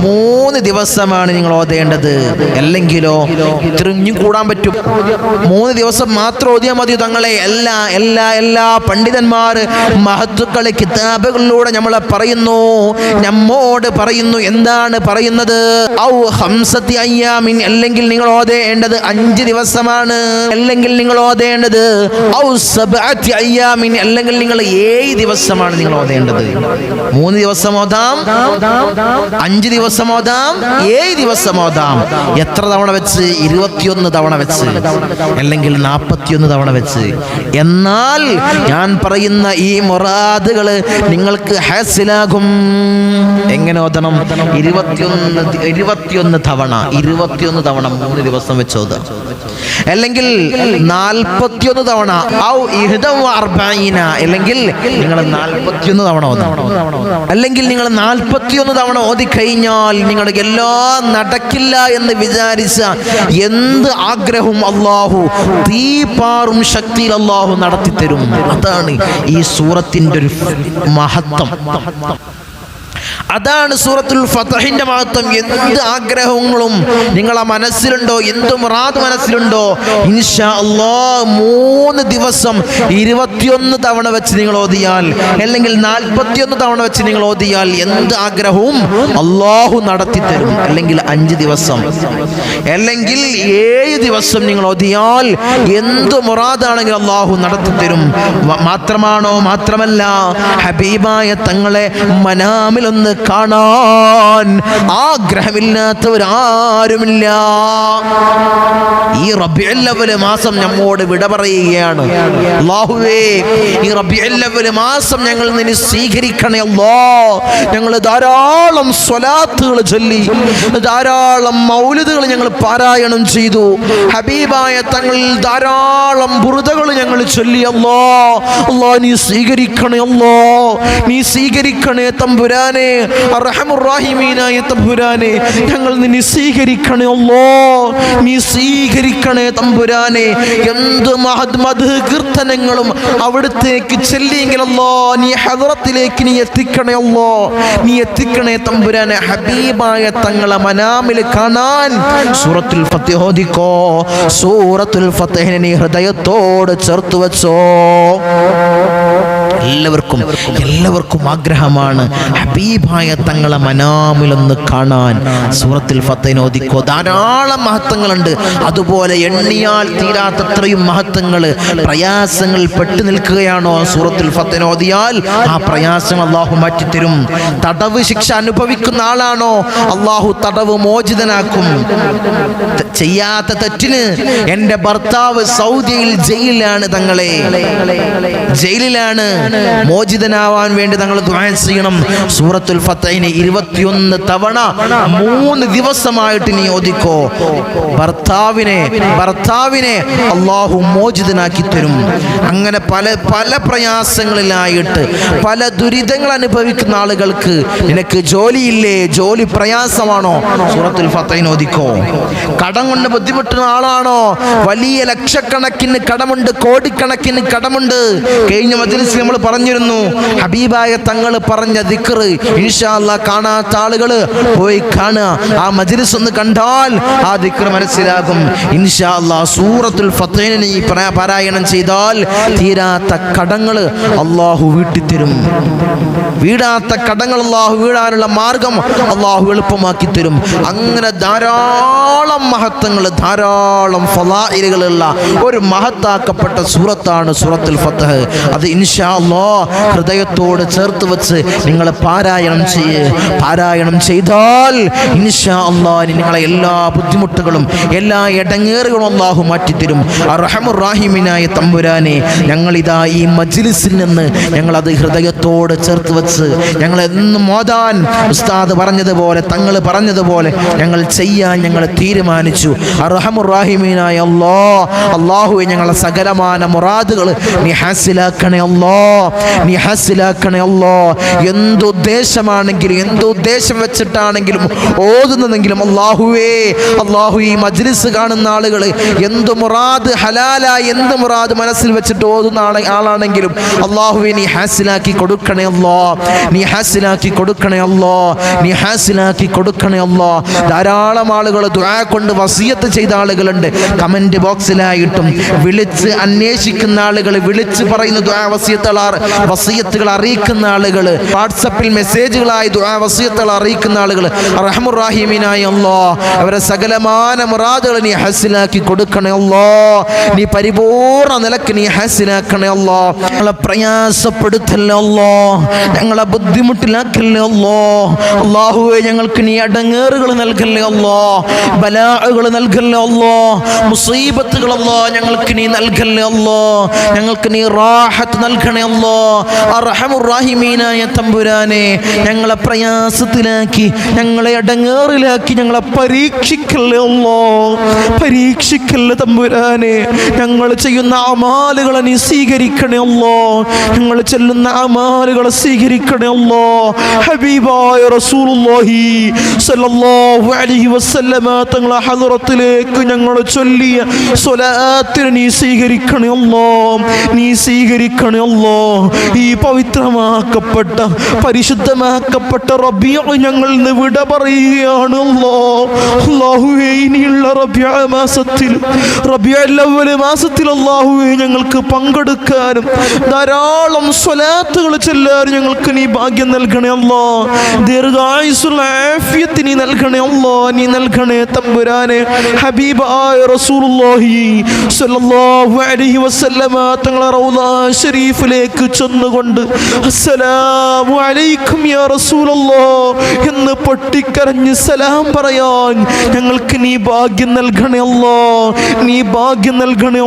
A: 3 ദിവസമാണ് നിങ്ങൾ ഓതേണ്ടത്. അല്ലെങ്കിലോ ഇത്രയും കൂടാൻ പറ്റും, 3 ദിവസം മാത്രം ഓതിയാൽ മതി തങ്ങളെ. എല്ലാ പണ്ഡിതന്മാർ മഹത്തുക്കളെ കിതാബുകളിലൂടെ നമ്മളെ പറയുന്നു, നമ്മോട് പറയുന്നു. എന്താണ് പറയുന്നത്? ഔ 5 അയ്യാമിൻ, അല്ലെങ്കിൽ നിങ്ങൾ ഓതേണ്ടത് 5 ദിവസമാണ്. അല്ലെങ്കിൽ നിങ്ങൾ ഓതേണ്ടത് ഔ 7 അയ്യാമിൻ, അല്ലെങ്കിൽ നിങ്ങൾ 7 ദിവസമാണ് നിങ്ങൾ ഓതേണ്ടത്. 3 ദിവസം ഓതാം, 5 ദിവസം ഓതാം, 7 ദിവസം ഓതാം. എത്ര തവണ വെച്ച്? 21 തവണ വെച്ച്, അല്ലെങ്കിൽ 41 തവണ വെച്ച്. എന്നാൽ ഞാൻ പറയുന്ന ഈ മുറാദുകൾ നിങ്ങൾക്ക് ഹാസിലാകും. എങ്ങനെ ഓതണം? 21 തവണ 3 ദിവസം വെച്ച് ഓതാം. അല്ലെങ്കിൽ 41 തവണ ഔ 41, അല്ലെങ്കിൽ നിങ്ങൾ 41 തവണ ഓതാം. അല്ലെങ്കിൽ നിങ്ങൾ 41 തവണ ഓതിക്കഴിഞ്ഞാൽ നിങ്ങളുടെ എല്ലാം നടക്കില്ല എന്ന് വിചാരിച്ച എന്ത് ആഗ്രഹവും അല്ലാഹു തീപാറും ശക്തിയിൽ അല്ലാഹു നടത്തിത്തരും. അതാണ് ഈ സൂറത്തിന്റെ ഒരു മഹത്വം. അതാണ് സൂറത്തുൽ ഫതഹിന്റെ മഹത്വം. എന്ത് ആഗ്രഹങ്ങളും നിങ്ങളെ മനസ്സിലുണ്ടോ, എന്ത് മുറാദ് മനസ്സിലുണ്ടോ, ഇൻഷാ അല്ലാഹ് 3 ദിവസം 21 തവണ വെച്ച് നിങ്ങൾ ഓതിയാൽ, അല്ലെങ്കിൽ 41 തവണ വെച്ച് നിങ്ങൾ ഓതിയാൽ എന്ത് ആഗ്രഹവും അല്ലാഹു നടത്തിത്തരും. അല്ലെങ്കിൽ 5 ദിവസം, അല്ലെങ്കിൽ 7 ദിവസം നിങ്ങൾ ഓതിയാൽ എന്ത് മുറാദാണെങ്കിൽ അല്ലാഹു നടത്തിത്തരും. മാത്രമല്ല ഹബീബായ തങ്ങളെ മനാമിലൊന്ന് കാണാൻ ആഗ്രഹമില്ലാത്തവരാരുമില്ല. ഈ റബീഉൽ അവ്വൽ മാസം നമ്മോട് വിട പറയുകയാണ്. അല്ലാഹുവേ, ഈ റബീഉൽ അവ്വൽ മാസം ഞങ്ങൾ നിന്നെ സ്വീകരിക്കണേ അല്ലാഹ്. ഞങ്ങൾ ധാരാളം സ്വലാത്തുകൾ ചൊല്ലി, ധാരാളം മൗലിദുകൾ ഞങ്ങൾ പാരായണം ചെയ്തു. ഹബീബായ തങ്ങൾ ധാരാളം ബുർദകൾ ഞങ്ങൾ ചൊല്ലി. അല്ലാഹ്, നീ സ്വീകരിക്കണേ അല്ലാഹ്, നീ സ്വീകരിക്കണേ തമ്പുരാനെ. അർഹമുർ റഹീമീനായ തമ്പുരാനെ, ഞങ്ങൾ നിന്നെ സ്വീകരിക്കണേ അല്ലാഹ്, നീ സ്വീകരിക്കണേ തമ്പുരാനെ. എന്ത് മഹദ് കീർത്തനങ്ങളും അവിടത്തേക്ക് ചെല്ലിയെങ്കിൽ അല്ലാഹ് നീ ഹദ്റത്തിലേക്ക് നീ എത്തിക്കണേ അല്ലാഹ്, നീ എത്തിക്കണേ തമ്പുരാനെ. ഹബീബായ തങ്ങളെ മനാമിൽ കാണാൻ സൂറത്തുൽ ഫത്ഹ് ഓതിക്കോ. സൂറത്തുൽ ഫത്ഹിനെ നീ ഹൃദയത്തോട് ചേർത്ത് വെച്ചോ. എല്ലാവർക്കും ആഗ്രഹമാണ് ഹബീബായ തങ്ങളെ മനാമിലൊന്ന് കാണാൻ. സൂറത്തുൽ ഫത്ഹിനെ ഓതിക്കോ. ധാരാളം മഹത്വങ്ങളുണ്ട്. അതുപോലെ എണ്ണിയാൽ തീരാത്തത്രയും മഹത്വങ്ങൾ. പ്രയാസങ്ങൾ പെട്ടു നിൽക്കുകയാണോ? സൂറത്തുൽ ഫത്ഹിനെ ഓതിയാൽ ആ പ്രയാസങ്ങൾ അല്ലാഹു മാറ്റിത്തരും. തടവ് ശിക്ഷ അനുഭവിക്കുന്ന ആളാണോ? അല്ലാഹു തടവ് മോചിതനാക്കും. ചെയ്യാത്ത തെറ്റിന് എൻ്റെ ഭർത്താവ് സൗദിയിൽ ജയിലിലാണ് തങ്ങളെ, ജയിലിലാണ്. മോചിതനാവാൻ വേണ്ടി തങ്ങൾ ദുആ ചെയ്യണം. സൂറത്തുൽ ഫത്ഹിനെ 21 തവണ 3 ദിവസമായിട്ട് നീ ഓതിക്കോ. ഭർത്താവിനെ അല്ലാഹു മോചിതനാക്കി തരും. അങ്ങനെ പല പ്രയാസങ്ങളിലായിട്ട് പല ദുരിതങ്ങൾ അനുഭവിക്കുന്ന ആളുകൾക്ക്, നിനക്ക് ജോലിയില്ലേ, ജോലി പ്രയാസമാണോ, സൂറത്തുൽ ഫത്ഹിനെ ഓതിക്കോ. കടം കൊണ്ട് ബുദ്ധിമുട്ടുന്ന ആളാണോ, വലിയ ലക്ഷക്കണക്കിന് കടമുണ്ട്, കോടിക്കണക്കിന് കടമുണ്ട്. കഴിഞ്ഞ മജ്‌ലിസിൽ നമ്മൾ പറഞ്ഞിരുന്നു, ഹബീബായ തങ്ങൾ പറഞ്ഞ ദിക്ർ ഇൻഷാ അല്ലാഹ് കാണാത്ത ആളുകൾ പോയി കാണുക. ആ മജ്‌ലിസ് ഒന്ന് കണ്ടാൽ ആ ദിക്ർ മനസ്സിലാകും ഇൻഷാ അല്ലാഹ്. സൂറത്തുൽ ഫത്ഹിനെ നീ പാരായണം ചെയ്താൽ തീരാത്ത കടങ്ങൾ അല്ലാഹു വീട്ടിത്തരും. വീടാത്ത കടങ്ങൾ അല്ലാഹു വീടാനുള്ള മാർഗം അല്ലാഹു എളുപ്പമാക്കി തരും. അങ്ങനെ ധാരാളം മഹത്വങ്ങൾ, ധാരാളം ഫളായിലുകളുള്ള ഒരു മഹത്താക്കപ്പെട്ട സൂറത്താണ് സൂറത്തുൽ ഫത്ഹ്. അത് ഇൻഷാ അല്ലാഹ് ഹൃദയത്തോട് ചേർത്ത് വെച്ച് നിങ്ങൾ പാരായണം ചെയ്താൽ ഇൻഷാ അല്ലാഹ് നിങ്ങളെ എല്ലാ ബുദ്ധിമുട്ടുകളും എല്ലാ ഇടങ്ങേറുകളും അല്ലാഹു മാറ്റിത്തരും. അർഹമുർ റഹീമിനായ തമ്പുരാനെ, ഞങ്ങളിതാ ഈ മജ്ലിസിൽ നിന്ന് ഞങ്ങളത് ഹൃദയത്തോട് ചേർത്ത് വെച്ച് ഞങ്ങൾ എന്നും മോദാൻ ഉസ്താദ് പറഞ്ഞതുപോലെ തങ്ങൾ പറഞ്ഞതുപോലെ ഞങ്ങൾ ചെയ്യാൻ ഞങ്ങൾ തീരുമാനിച്ചു. അർഹമുർ റഹീമിനായ അല്ലാഹുവേ, ഞങ്ങളെ സകലമാന മുറാദുകൾ നീ ഹാസിലാക്കണേ എന്തുദ്ദേശമാണെങ്കിലും എന്തുദ്ദേശം വെച്ചിട്ടാണെങ്കിലും ഓതുന്നതെങ്കിലും അല്ലാഹു ഈ മജ്ലിസ് കാണുന്ന ആളുകൾ എന്ത് മുറാദ് ഹലാലായി എന്ത് മുറാദ് മനസ്സിൽ വെച്ചിട്ട് ഓതുന്ന ആളാണെങ്കിലും അല്ലാഹുവേ നീ ഹാസിലാക്കി കൊടുക്കണേ ധാരാളം ആളുകൾ ദുആ കൊണ്ട് വസിയത്ത് ചെയ്ത ആളുകളുണ്ട്. കമന്റ് ബോക്സിലായിട്ടും വിളിച്ച് അന്വേഷിക്കുന്ന ആളുകൾ, വിളിച്ച് പറയുന്ന ദുആ വസിയത്തുകൾ അറിയിക്കുന്ന ആളുകൾ, വാട്സപ്പിൽ മെസ്സേജുകളായി ദുആ വസിയത്തുകൾ അറിയിക്കുന്ന ആളുകൾ, റഹ്മുർ റഹീമിനായ അല്ലാഹ് അവരെ സകലമാന മുറാദുകൾ നീ ഹാസിലാക്കി കൊടുക്കണേ നീ പരിപൂർണ നിലക്ക് നീ ഹാസിലാക്കണേ ഞങ്ങളെ പ്രയാസപ്പെടുത്തല്ലേ ഞങ്ങളെ ബുദ്ധിമുട്ടിലാക്കല്ലേ അല്ലാഹുവേ, ഞങ്ങൾക്ക് നീ അടങ്ങേറുകൾ നൽകല്ലേ ബലാഅകൾ നൽകല്ലേ മുസീബത്തുകൾ ഞങ്ങൾക്ക് നീ നൽകല്ലേ ഞങ്ങൾക്ക് നീ റാഹത്ത് നൽകണേ അർഹമുർ റഹീമീനായ തമ്പുരാനെ, ഞങ്ങളെ പ്രയാസത്തിലാക്കി ഞങ്ങളെ അടങ്ങേറിലാക്കി ഞങ്ങളെ പരീക്ഷിക്കല്ലേ തമ്പുരാനെ. ഞങ്ങൾ ചെയ്യുന്ന അമാലുകളെ നീ സ്വീകരിക്കണേ ഞങ്ങൾ ചെല്ലുന്ന അമാലുകളെ സ്വീകരിക്കണേ ഹബീബായ റസൂലുള്ളാഹി സ്വല്ലല്ലാഹു അലൈഹി വസല്ലമ തങ്ങളെ ഹദ്റത്തിലേക്ക് ഞങ്ങൾ ചൊല്ലിയ സ്വലാത്തിനെ നീ സ്വീകരിക്കണേ ഈ പവിത്രമാക്കപ്പെട്ട പരിശുദ്ധമാക്കപ്പെട്ട റബീഉ ഞങ്ങൾ ഇന്ന് വിട പറയുകയാണ് അല്ലാഹുവേ. ഇനിയുള്ള റബീഉൽ അവ്വൽ മാസത്തിൽ അല്ലാഹുവേ ഞങ്ങൾക്ക് പങ്കെടുക്കാനും ധാരാളം സ്വലാത്തുകൾ ചൊല്ലാനും ഞങ്ങൾക്ക് നീ ഭാഗ്യം നൽകണേ ദീർഘായുസ്സുള്ള ആഫിയത്ത് നീ നൽകണേ നീ നൽകണേ തമ്പുരാനെ. ഹബീബായ റസൂലുള്ളാഹി സ്വല്ലല്ലാഹു അലൈഹി വസല്ലമ തങ്ങളെ റൗള ശരീഫിലേക്ക് ചെന്നുകൊണ്ട് അസ്സലാമു അലൈക്കും യാ റസൂലല്ലാഹ് എന്ന് പൊട്ടിക്കരഞ്ഞ് സലാം പറയാൻ ഞങ്ങൾക്ക് നീ ഭാഗ്യം നൽകണേ നീ ഭാഗ്യം നൽകണേ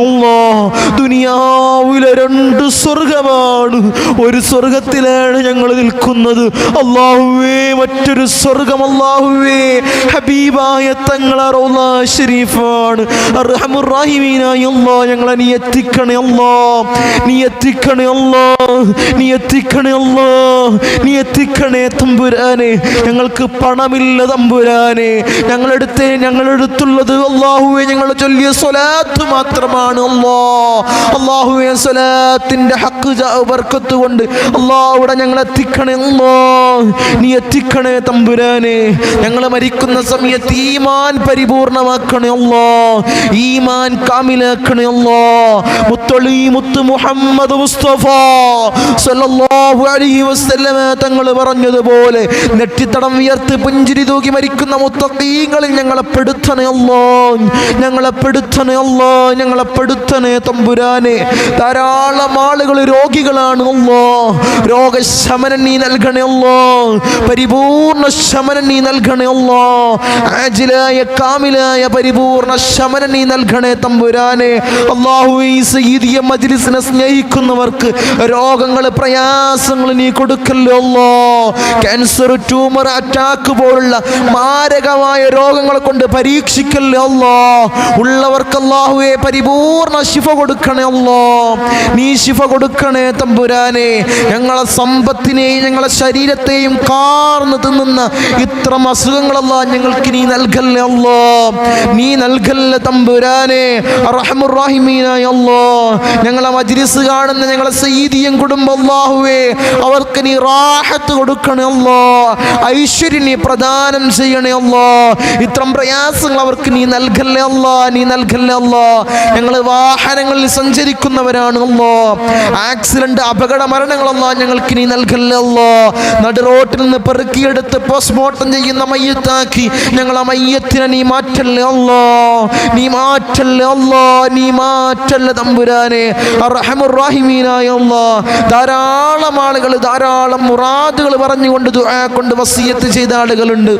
A: ദുനിയാവിലെ രണ്ട് സ്വർഗമാണ്, ഒരു സ്വർഗത്തിലാണ് ഞങ്ങൾ നിൽക്കുന്നത് അല്ലാഹുവേ. മറ്റൊരു സ്വർഗം അല്ലാഹുവേ ഹബീബായ തങ്ങളെ റൗള ശരീഫാണ്. അർഹമുർ റഹീമീനായ അല്ലാഹ് ഞങ്ങളെ നീ എത്തിക്കണേ നീ എത്തിക്കണേ തമ്പുരാനെ. ഞങ്ങൾക്ക് പണമില്ല തമ്പുരാനെ, ഞങ്ങളെടുത്തുള്ളത് അല്ലാഹുവേ ഞങ്ങൾ ചൊല്ലിയ സ്വലാത്ത് മാത്രമാണ് അല്ലാഹുവേ. സ്വലാത്തിന്റെ ഹക്ക് ബർക്കത്ത് കൊണ്ട് അല്ലാഹുവേ ഞങ്ങൾ എത്തിക്കണേ നീ എത്തിക്കണേ തമ്പുരാനെ. ഞങ്ങൾ മരിക്കുന്ന സമയത്ത് ഈമാൻ പരിപൂർണമാക്കണേ ഈമാൻ കാമിലാക്കണേ മുത്ത് മുഹമ്മദ് മുസ്തഫ സല്ലല്ലാഹു അലൈഹി വസല്ലമ തങ്ങൾ പറഞ്ഞതുപോലെ നെറ്റിത്തടം ഉയർത്തി പുഞ്ചിരി തൂക്കി മരിക്കുന്ന മുത്തഖീങ്ങളിൽ ഞങ്ങളെ പെടുത്തണേ തമ്പുരാനെ. ധാരാളം ആളുകൾ രോഗികളാണ് രോഗശമനം നീ നൽകണേ പരിപൂർണ ശമനം നീ നൽകണേ ആജിലായ കാമിലായ പരിപൂർണ ശമനം നീ നൽകണേ തമ്പുരാനെ. അല്ലാഹുവേ, ഈ സയ്യിദിയ മജ്ലിസിനെ സ്നേഹിക്കുന്നവർക്ക് രോഗങ്ങൾ പ്രയാസങ്ങൾ നീ കൊടുക്കല്ലോ ക്യാൻസർ, ട്യൂമർ, അറ്റാക്ക് പോലുള്ള മാരകമായ രോഗങ്ങളെ കൊണ്ട് പരീക്ഷിക്കല്ലോ ഉള്ളവർക്ക് അല്ലാഹുവേ പരിപൂർണ ശിഫ കൊടുക്കണേ നീ ശിഫ കൊടുക്കണേ തമ്പുരാനെ. ഞങ്ങളെ സമ്പത്തിനെയും ഞങ്ങളെ ശരീരത്തെയും കാർന്ന് തിന്നുന്ന ഇത്തരം അസുഖങ്ങളല്ല ഞങ്ങൾക്ക് നീ നൽകല്ലേ നീ നൽകല്ലേ തമ്പുരാനെ. റഹ്മുർ റഹീമീനായ ഞങ്ങളെ മജ്ലിസ് കാണുന്ന ഞങ്ങളെ സയ്യിദിയും കുടുംബം അല്ലാഹുവേ അവർക്ക് നീ റാഹത്ത് കൊടുക്കണേ ഐശ്വര്യം നീ പ്രദാനം ചെയ്യണേ ഇത്തരം പ്രയാസങ്ങൾ അവർക്ക് നീ നൽകല്ലേ ഞങ്ങൾ വാഹനങ്ങളിൽ സഞ്ചരിക്കുന്നവരാണ് ആക്സിഡന്റ് അപകട മരണങ്ങളല്ല ഞങ്ങൾക്ക് നീ നൽകല്ലേ നടു റോട്ടിൽ നിന്ന് പെറുക്കിയെടുത്ത് പോസ്റ്റ്മോർട്ടം ചെയ്യുന്ന മയ്യത്താക്കി ഞങ്ങളെ മയ്യത്തിനെ നീ മാറ്റല്ലേ നീ മാറ്റല്ലേ തമ്പുരാനെ. റഹ്മുർ റഹീമീനായ ധാരാളം ധാരാളം ആളുകൾ ധാരാളം മുറാദുകൾ പറഞ്ഞുകൊണ്ട് ദുആ കൊണ്ട് വസിയത്ത് ചെയ്ത ആളുകളുണ്ട്.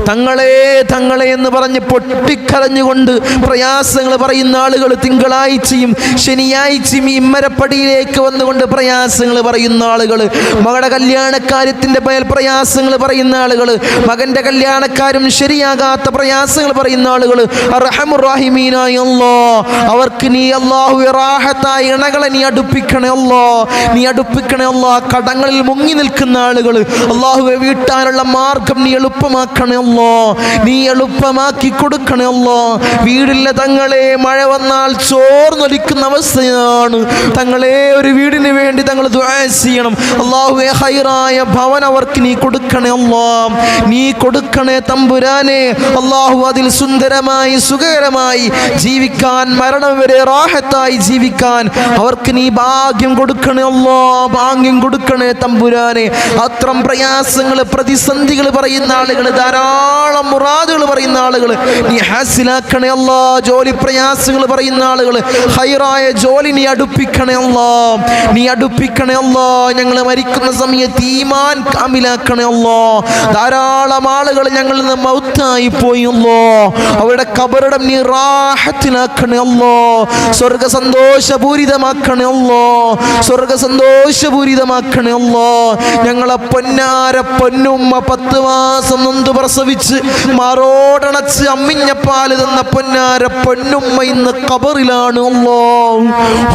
A: തങ്ങളെ തങ്ങളെ എന്ന് പറഞ്ഞ് പൊട്ടിക്കരഞ്ഞുകൊണ്ട് പ്രയാസങ്ങൾ പറയുന്ന ആളുകൾ തിങ്കളാഴ്ചയും ശനിയാഴ്ചയും ഈ ഇമ്മരപ്പടിയിലേക്ക് വന്നുകൊണ്ട് പ്രയാസങ്ങൾ പറയുന്ന ആളുകൾ, മകളുടെ കല്യാണക്കാര്യത്തിൻ്റെ മേൽ പ്രയാസങ്ങൾ പറയുന്ന ആളുകൾ, മകൻ്റെ കല്യാണക്കാരും ശരിയാകാത്ത പ്രയാസങ്ങൾ പറയുന്ന ആളുകൾ, അർഹമുർ റഹീമീനായ അല്ലാഹ് അവർക്ക് നീ അല്ലാഹു റാഹത്തായ ഇണകളെ നീ അടുപ്പിക്കണേ അല്ലാഹ്, നീ അടുപ്പിക്കണേ അല്ലാഹ്. കടങ്ങളിൽ മുങ്ങി നിൽക്കുന്ന ആളുകൾ അല്ലാഹുവെ വീട്ടാനുള്ള മാർഗം നീ എളുപ്പമാക്കണേ അല്ലാഹ്, നീ എളുപ്പമാക്കി കൊടുക്കണേ അല്ലാഹ്. വീടില്ല തങ്ങളെ, മഴ വന്നാൽ ചോർന്നൊലിക്കുന്ന അവസ്ഥയാണ് തങ്ങളെ. ഒരു വീടിന് വേണ്ടി തങ്ങൾ ദുആ ചെയ്യണം. അല്ലാഹുവേ ഹൈറായ ഭവൻ അവർക്ക് നീ കൊടുക്കണേ അല്ലാഹ്, നീ കൊടുക്കണേ തമ്പുരാനെ. അല്ലാഹു അതിൽ സുന്ദരമായി സുഖകരമായി ജീവിക്കാൻ, മരണം വരെ റാഹത്തായി ജീവിക്കാൻ അവർക്ക് നീ ഭാഗ്യം കൊടുക്കണേ അല്ലാഹ്, ഭാഗ്യം കൊടുക്കണേ തമ്പുരാനെ. അത്രം പ്രയാസങ്ങൾ പ്രതിസന്ധികൾ പറയുന്ന ആളുകൾ, ധാരാളം മുറാദുകൾ പറയുന്ന ആളുകൾ നീ ഹാസിലാക്കണേ അല്ലാഹ്. ജോലി പ്രയാസങ്ങൾ പറയുന്ന ആളുകൾ ഹൈറായ ജോലി നീ അടുപ്പിക്കണേ അല്ലാഹ്, നീ അടുപ്പിക്കണേ അല്ലാഹ്. ഞങ്ങൾ മരിക്കുന്ന സമയത്ത് ഈമാൻ കാമിലാക്കണേ അല്ലാഹ്. ധാരാളം ആളുകൾ ഞങ്ങളിൽ നിന്ന് മൗത്തായി പോയി അല്ലാഹ്, അവരുടെ ഖബറിടം നീ റാഹത്തിലാക്കണേ അല്ലാഹ്, സ്വർഗ്ഗ സന്തോഷപൂരിതമാക്കണേ അല്ലാഹ്, സ്വർഗ്ഗ സന്തോഷപൂരിതമാക്കണേ അല്ലാഹ്. ഞങ്ങളെ പൊന്നാര പൊന്നുമ്മ 10 മാസം നൊന്ത് പ്രസവിച്ച് മാറോടണച്ച് അമ്മിഞ്ഞ പാല് തന്ന പൊന്നാര പൊന്നുമ്മ ഇന്ന് ഖബറിലാണ് അല്ലാഹ്.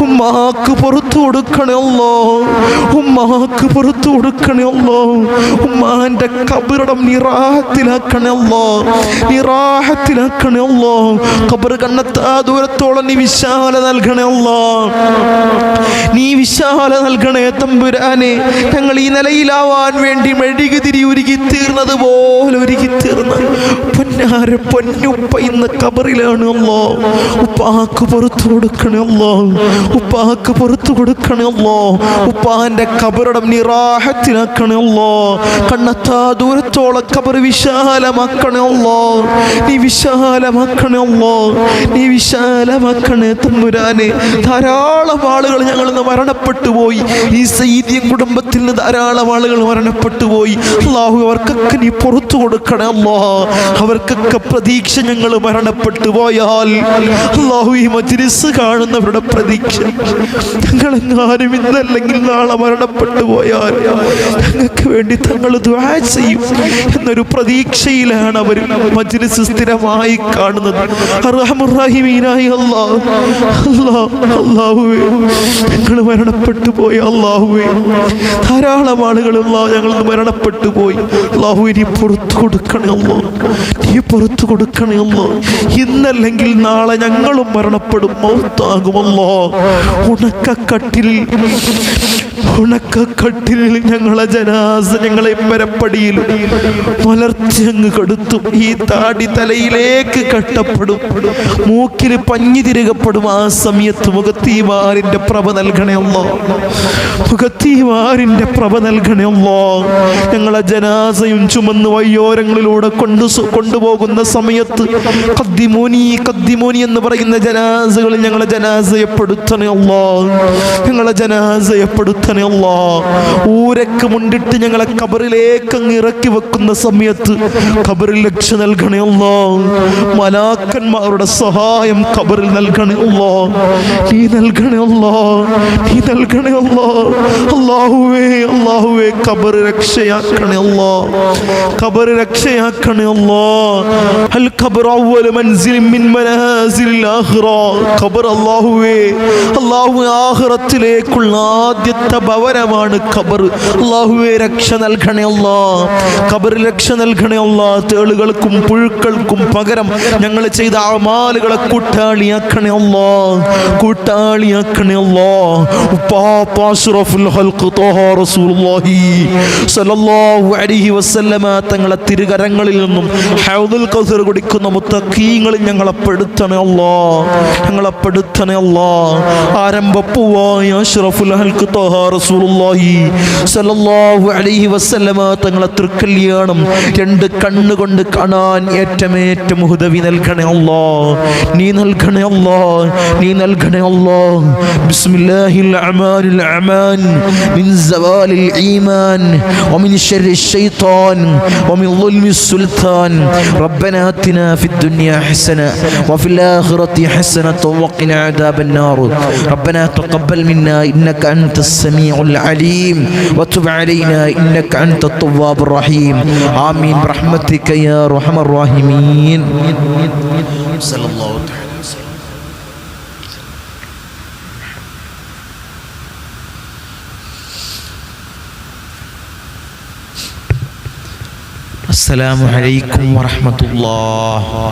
A: ഉമ്മാക്ക് പുറത്തു കൊടുക്കണേ അല്ലാഹ്, ഉമ്മാക്ക് പുറത്തു കൊടുക്കണേ അല്ലാഹ്. ഉമ്മാന്റെ ഖബറിടം നീ റാഹത്തിലാക്കണേ അല്ലാഹ്, നീ റാഹത്തിലാക്കണേ അല്ലാഹ്. ഖബർ കണ്ണെത്താ ദൂരത്തോളം നീ വിശാല നൽകണേ അല്ലാഹ്, നീ വിശാല നൽകണേ തമ്പുരാനെ. ഞങ്ങൾ ഈ നിലയിലാവാൻ വേണ്ടി മെഴുകുതിരി ഉരുകി തീർന്നത് പോലെ ഉരുകി തീർന്ന പൊന്നാര പൊന്നുപ്പ ഇന്ന് ഖബറിലാണ് അല്ലാഹ്. ഉപ്പാക്ക് പുറത്തു കൊടുക്കണേ അല്ലാഹ്, ഉപ്പാക്ക് പുറത്തു കൊടുക്കണേ അല്ലാഹ്. ഉപ്പാന്റെ ഖബറിടം നീ റാഹത്തിലാക്കണേ അല്ലാഹ്. കണ്ണെത്താ ദൂരത്തോളം ഖബർ വിശാലമാക്കണേ അല്ലാഹ്, നീ വിശാലമാക്കണേ അല്ലാഹ്, നീ വിശാലമാക്കണേ തമ്പുരാനെ. ധാരാളം ആളുകൾ ഞങ്ങൾ ഇന്ന് മരണപ്പെട്ടു പോയി. ഈ സയ്യിദി കുടുംബത്തിൽ നിന്ന് ധാരാളം ആളുകൾ മരണപ്പെട്ടു പോയി. അല്ലാഹു അവർക്കൊക്കെ നീ പുറത്തു കൊടുക്കണേ അല്ലാഹ്. അവർക്കൊക്കെ പ്രതീക്ഷ ഞങ്ങൾ മരണപ്പെട്ടു പോയാൽ അല്ലാഹു ഈ മജ്ലിസ് കാണുന്നവരുടെ പ്രതീക്ഷ ഞങ്ങളെങ്ങാനും ഇന്നല്ലെങ്കിൽ നാളെ മരണപ്പെട്ടു പോയാൽ ഞങ്ങൾക്ക് വേണ്ടി തങ്ങൾ ദുആ ചെയ്യും എന്നൊരു പ്രതീക്ഷയിലാണ് അവർ മജ്ലിസ് സ്ഥിരമായി കാണുന്നത്. അർഹമുർ റഹീമീനായ അല്ലാഹ്, അല്ലാഹുവേ ഞങ്ങൾ മരണപ്പെട്ടു പോയി അല്ലാഹുവേ. ധാരാളം ആളുകൾ അല്ലാഹ് ഞങ്ങൾ മരണപ്പെട്ടു പോയി. അല്ലാഹു നീ പുറത്തു കൊടുക്കണേ അല്ലാഹ്, നീ പുറത്തു കൊടുക്കണേ അല്ലാഹ്. ഇന്നല്ലെങ്കിൽ നാളെ ഞങ്ങളും മരണപ്പെടും, മൗത്താകും അല്ലാഹ്. ഉണക്കക്കട്ടിലിൽ ഞങ്ങളെ ജനാസ ഞങ്ങളെ മരപ്പടിയിൽ മലർത്തി അങ്ങ് കെടുത്തും. ഈ താടി തലയിലേക്ക് കെട്ടപ്പെടും, മൂക്കിൽ പഞ്ഞി തിരുകപ്പെടും. ആ സമയത്ത് മുഖത്തീമാരിന്റെ പ്രഭ നൽകണേ അല്ലാഹ്, മുഖത്തീമാരിന്റെ പ്രഭ നൽകണേ അല്ലാഹ്. ഞങ്ങളെ ജനാസയും ചുമന്ന് വയ്യോരങ്ങളിലൂടെ കൊണ്ടുപോകുന്ന സമയത്ത് ഖദ്ദിമൂനി ഖദ്ദിമൂനി എന്ന് പറയുന്ന ജനാസകൾ ഞങ്ങളെ ജനാസയപ്പെടുത്തണേ അല്ലാഹ്, ഞങ്ങളെ ജനാസയപ്പെടുത്തണേ അല്ലാഹ്. ഊരക്ക് മുണ്ടിട്ട് ഞങ്ങളെ ഖബറിലേക്ക് അങ്ങ് ഇറക്കി വെക്കുന്ന സമയത്ത് ഖബറിൽ രക്ഷ നൽകണേ അല്ലാഹ്. മലാക്കന്മാരുടെ സഹായം ഖബറിൽ നൽകണേ അല്ലാഹ്, നീ നൽകണേ അല്ലാഹ്, നീ നൽകണേ അല്ലാഹ്. അല്ലാഹുവേ അല്ലാഹുവേ ഖബർ രക്ഷയാക്കണേ അല്ലാഹ്, ഖബർ രക്ഷയാക്കണേ അല്ലാഹ്. അൽ ഖബർ അവ്വൽ മൻസിൽ മിൻ മനാസിൽ ആഖിറ. ഖബർ അല്ലാഹുവേ അല്ലാഹു ആഖിറത്തിലേക്കുള്ള ആദ്യത്തെ ഭവനമാണ് ഖബർ. അല്ലാഹുവേ രക്ഷ നൽകണേ അല്ലാഹ്, ഖബറിൽ രക്ഷ നൽകണേ അല്ലാഹ്. തേളുകൾക്കും പുഴുക്കൾക്കും പകരം ഞങ്ങൾ ചെയ്ത അമാലുകളെ കൂട്ടാളിയാക്കണേ അല്ലാഹ്, കൂട്ടാളിയാക്കണേ അല്ലാഹ്. ഉപ്പാപ്പ അഷ്റഫുൽ ഖൽഖ് ത്വഹ റസൂൽ റസൂലുള്ളാഹി സ്വല്ലല്ലാഹു അലൈഹി വസല്ലമ തങ്ങളെ തിരുകരങ്ങളിൽ നിന്നും ഹൗദുൽ കൗസർ കുടിക്കുന്ന മുത്തഖീങ്ങളിൽ ഞങ്ങളെ പെടുത്തണേ അല്ലാഹ്, ഞങ്ങളെ പെടുത്തണേ അല്ലാഹ്. ആരംഭപ്പൂവായ അഷ്റഫുൽ ഹൽഖ് ത്വഹ റസൂലുള്ളാഹി സ്വല്ലല്ലാഹു അലൈഹി വസല്ലമ തങ്ങളെ തൃക്കല്യാണം രണ്ട് കണ്ണുകൊണ്ട് കാണാൻ ഏറ്റമേറ്റം ഹുദവി നൽകണേ അല്ലാഹ്, നീ നൽകണേ അല്ലാഹ്, നീ നൽകണേ അല്ലാഹ്. ബിസ്മില്ലാഹിൽ അഅമാലിൽ അഅമാൻ മിൻ സവാലിൽ ഈമാൻ വമിൻ ശർരി ശൈത്താൻ വമിൻ ളുൽമിസ് സുൽത്താൻ. റബ്ബനാ ആതിനാ ഫിദ് ദുനിയാ ഹസന വഫിൽ ആഖിറതി ഹസനത വഖിനാ അദാബൻ നാർ. റബ്ബനാ തഖബ്ബൽ മിന്നാ ഇന്നക അൻതസ് സമീഉൽ അലീം വതുബ് അലൈനാ ഇന്നക അൻതത് തവ്വാബുർ റഹീം. ആമീൻ ബിറഹ്മതിക യാ അർഹമർ റഹീമീൻ. സല്ലല്ലാഹു തആല. അസ്സലാമു അലൈക്കും വറഹ്മത്തുള്ളാഹി.